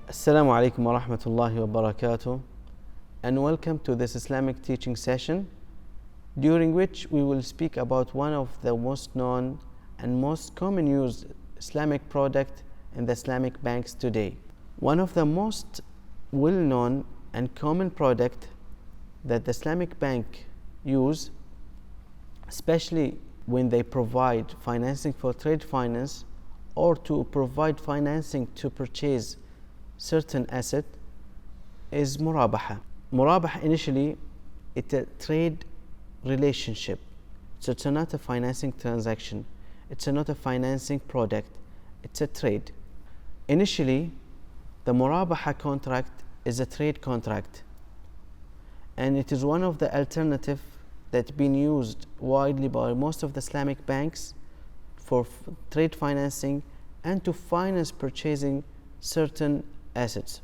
Assalamu alaikum wa rahmatullahi wa barakatuh, and welcome to this Islamic teaching session, during which we will speak about one of the most known and most common used Islamic product in the Islamic banks today. One of the most well-known and common product that the Islamic bank use, especially when they provide financing for trade finance or to provide financing to purchase certain asset, is murabaha. Murabaha initially it's a trade relationship, so it's not a financing transaction, it's not a financing product, it's a trade. Initially the murabaha contract is a trade contract, and it is one of the alternative that's been used widely by most of the Islamic banks for trade financing and to finance purchasing certain assets.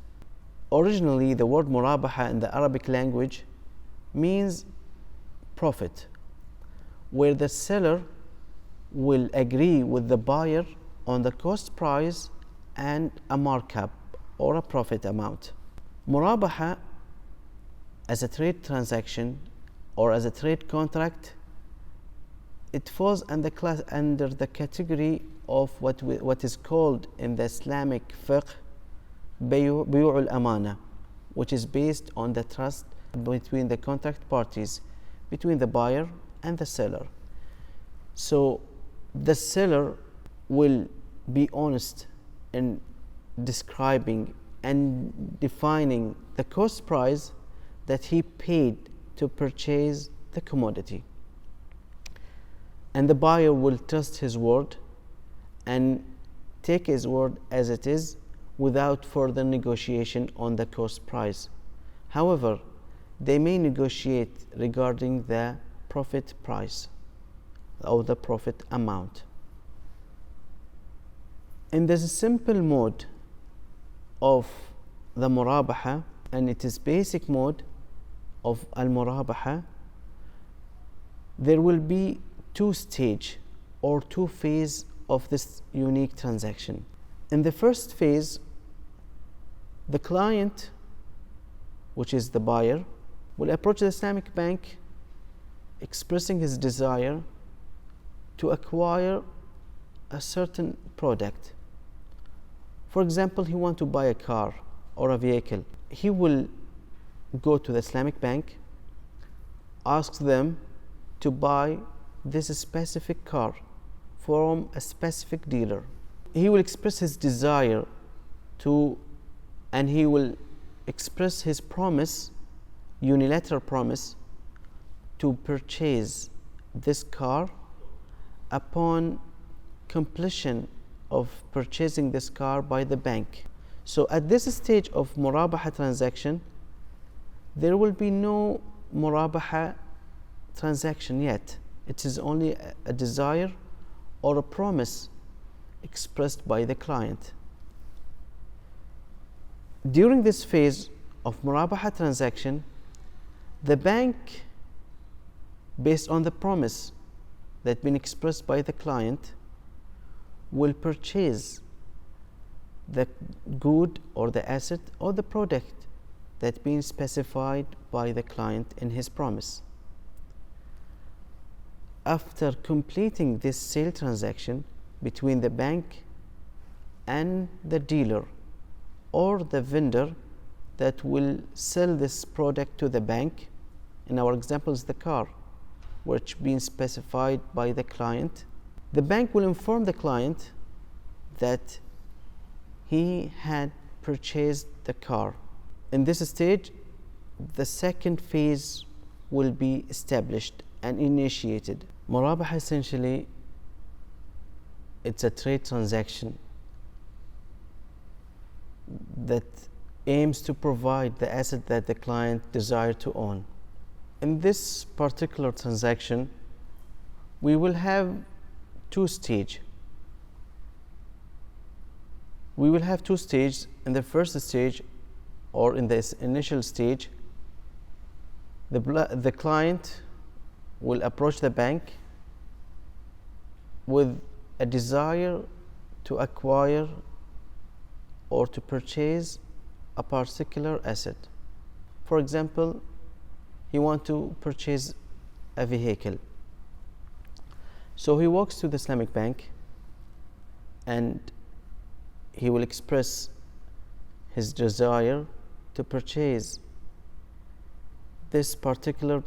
Originally, the word murabaha in the Arabic language means profit, where the seller will agree with the buyer on the cost price and a markup or a profit amount. Murabaha as a trade transaction or as a trade contract, it falls under the category of what is called in the Islamic fiqh Bay'u al-Amana, which is based on the trust between the contract parties, between the buyer and the seller. So the seller will be honest in describing and defining the cost price that he paid to purchase the commodity, and the buyer will trust his word and take his word as it is without further negotiation on the cost price. However, they may negotiate regarding the profit price or the profit amount. In this simple mode of the murabaha, and it is basic mode of al-murabaha, there will be two stage or two phase of this unique transaction. In the first phase, the client, which is the buyer, will approach the Islamic bank expressing his desire to acquire a certain product. For example, he wants to buy a car or a vehicle. He will go to the Islamic bank, ask them to buy this specific car from a specific dealer. He will express his desire to, and he will express his promise, unilateral promise, to purchase this car upon completion of purchasing this car by the bank. So at this stage of murabaha transaction, there will be no murabaha transaction yet. It is only a desire or a promise expressed by the client. During this phase of murabaha transaction, the bank, based on the promise that been expressed by the client, will purchase the good or the asset or the product that been specified by the client in his promise. After completing this sale transaction between the bank and the dealer or the vendor that will sell this product to the bank, in our example is the car, which being specified by the client, the bank will inform the client that he had purchased the car. In this stage, the second phase will be established and initiated. Murabaha essentially, it's a trade transaction that aims to provide the asset that the client desires to own. In this particular transaction, we will have two stages. We will have two stages. In the first stage, or in this initial stage, the client will approach the bank with a desire to acquire or to purchase a particular asset. For example, he wants to purchase a vehicle. So he walks to the Islamic bank and he will express his desire to purchase this particular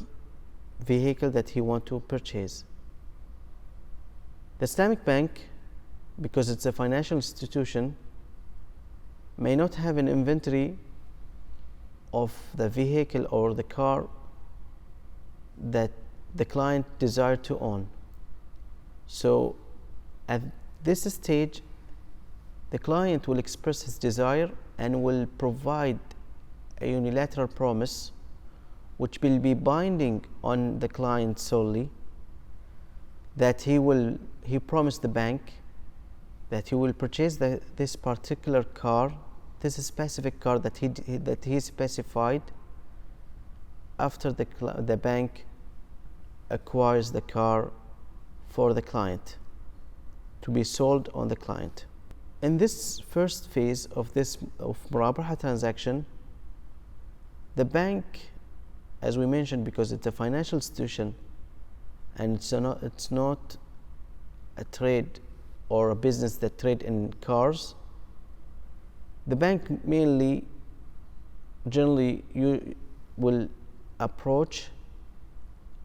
vehicle that he wants to purchase. The Islamic bank, because it's a financial institution, may not have an inventory of the vehicle or the car that the client desired to own. So at this stage, the client will express his desire and will provide a unilateral promise which will be binding on the client solely, that he promised the bank that he will purchase this particular car, this specific car that he specified, after the bank acquires the car for the client to be sold on the client. In this first phase of Murabaha transaction, the bank, as we mentioned, because it's a financial institution and it's not a trade or a business that trade in cars, the bank generally you will approach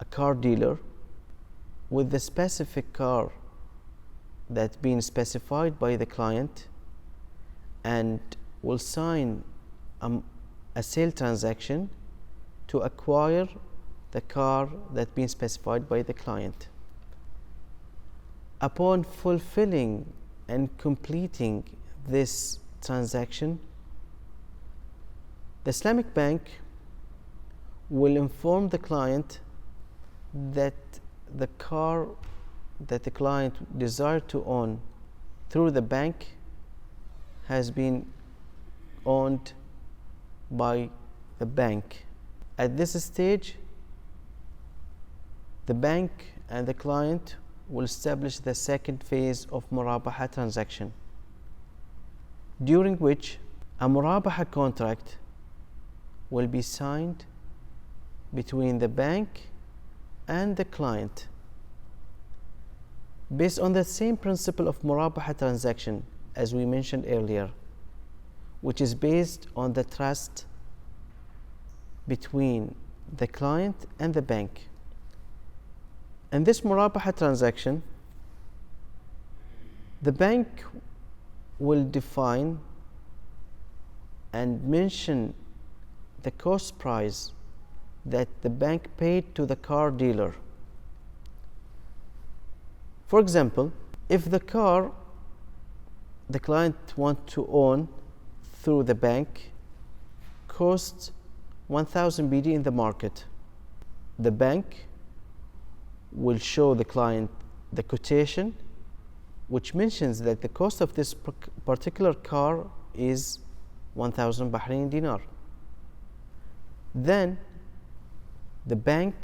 a car dealer with the specific car that's been specified by the client and will sign a sale transaction to acquire the car that's been specified by the client. Upon fulfilling and completing this transaction, the Islamic bank will inform the client that the car that the client desired to own through the bank has been owned by the bank. At this stage, the bank and the client will establish the second phase of Murabaha transaction, during which a Murabaha contract will be signed between the bank and the client based on the same principle of Murabaha transaction as we mentioned earlier, which is based on the trust between the client and the bank. In this Murabaha transaction, the bank will define and mention the cost price that the bank paid to the car dealer. For example, if the car the client wants to own through the bank costs 1000 BD in the market, the bank will show the client the quotation which mentions that the cost of this particular car is 1000 Bahrain dinar. Then the bank,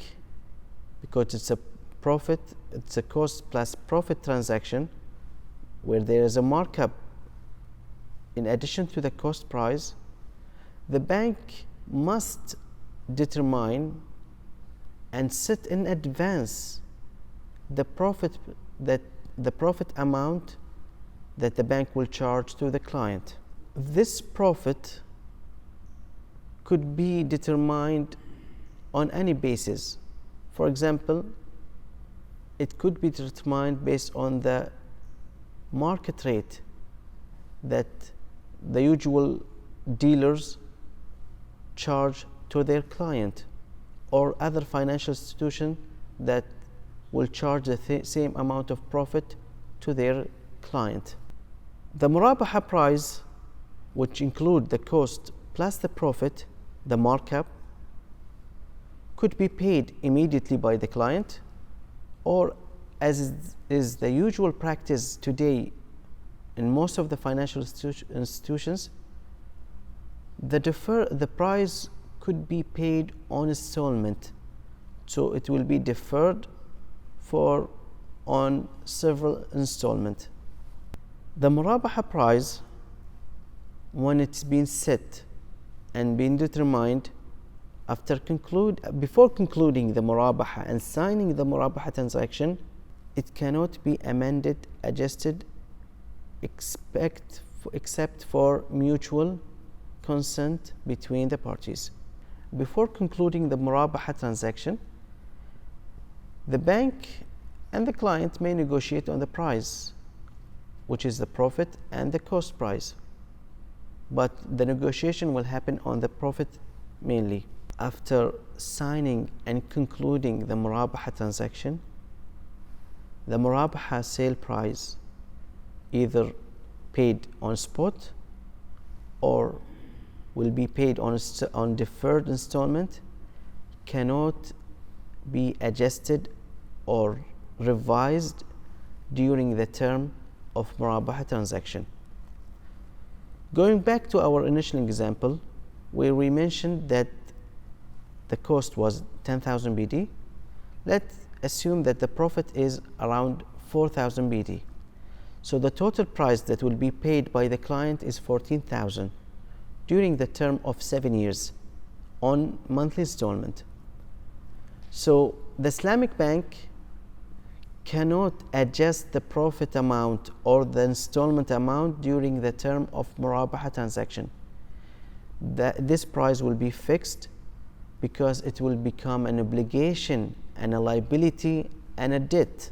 because it's a cost plus profit transaction where there is a markup in addition to the cost price, the bank must determine and set in advance the profit amount that the bank will charge to the client. This profit could be determined on any basis. For example, it could be determined based on the market rate that the usual dealers charge to their client, or other financial institution that will charge the same amount of profit to their client. The Murabaha price, which include the cost plus the profit, the markup, could be paid immediately by the client, or as is the usual practice today in most of the financial institutions, the price could be paid on installment, so it will be deferred on several installments. The Murabaha price, when it's been set and been determined before concluding the murabaha and signing the murabaha transaction, it cannot be amended, adjusted, except for mutual consent between the parties. Before concluding the murabaha transaction, the bank and the client may negotiate on the price, which is the profit and the cost price. But the negotiation will happen on the profit mainly. After signing and concluding the murabaha transaction, the murabaha sale price, either paid on spot or will be paid on deferred installment, cannot be adjusted or revised during the term of murabaha transaction. Going back to our initial example, where we mentioned that the cost was 10,000 BD, let's assume that the profit is around 4,000 BD. So the total price that will be paid by the client is 14,000 during the term of 7 years on monthly installment. So the Islamic bank cannot adjust the profit amount or the installment amount during the term of murabaha transaction. This price will be fixed because it will become an obligation and a liability and a debt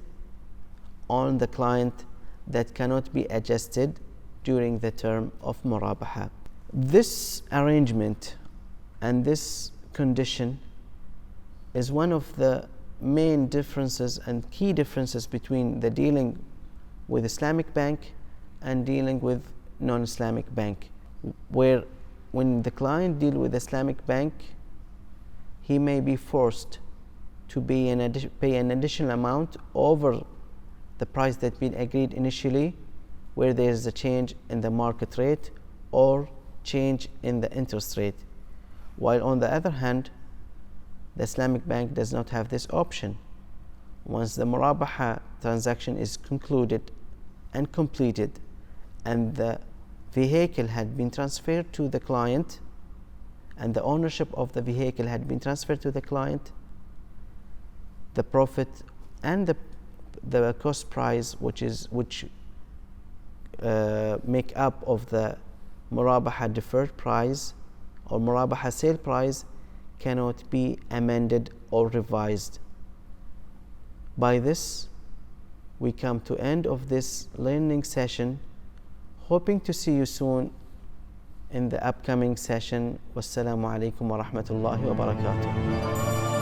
on the client that cannot be adjusted during the term of murabaha. This arrangement and this condition is one of the main differences and key differences between the dealing with Islamic bank and dealing with non-Islamic bank, where when the client deals with Islamic bank, he may be forced to pay an additional amount over the price that been agreed initially, where there is a change in the market rate or change in the interest rate. While on the other hand, the Islamic bank does not have this option. Once the murabaha transaction is concluded and completed and the vehicle had been transferred to the client and the ownership of the vehicle had been transferred to the client, the profit and the cost price which make up of the murabaha deferred price or murabaha sale price cannot be amended or revised. By this, we come to end of this learning session, hoping to see you soon in the upcoming session. Wassalamu alaikum wa rahmatullahi wa barakatuh.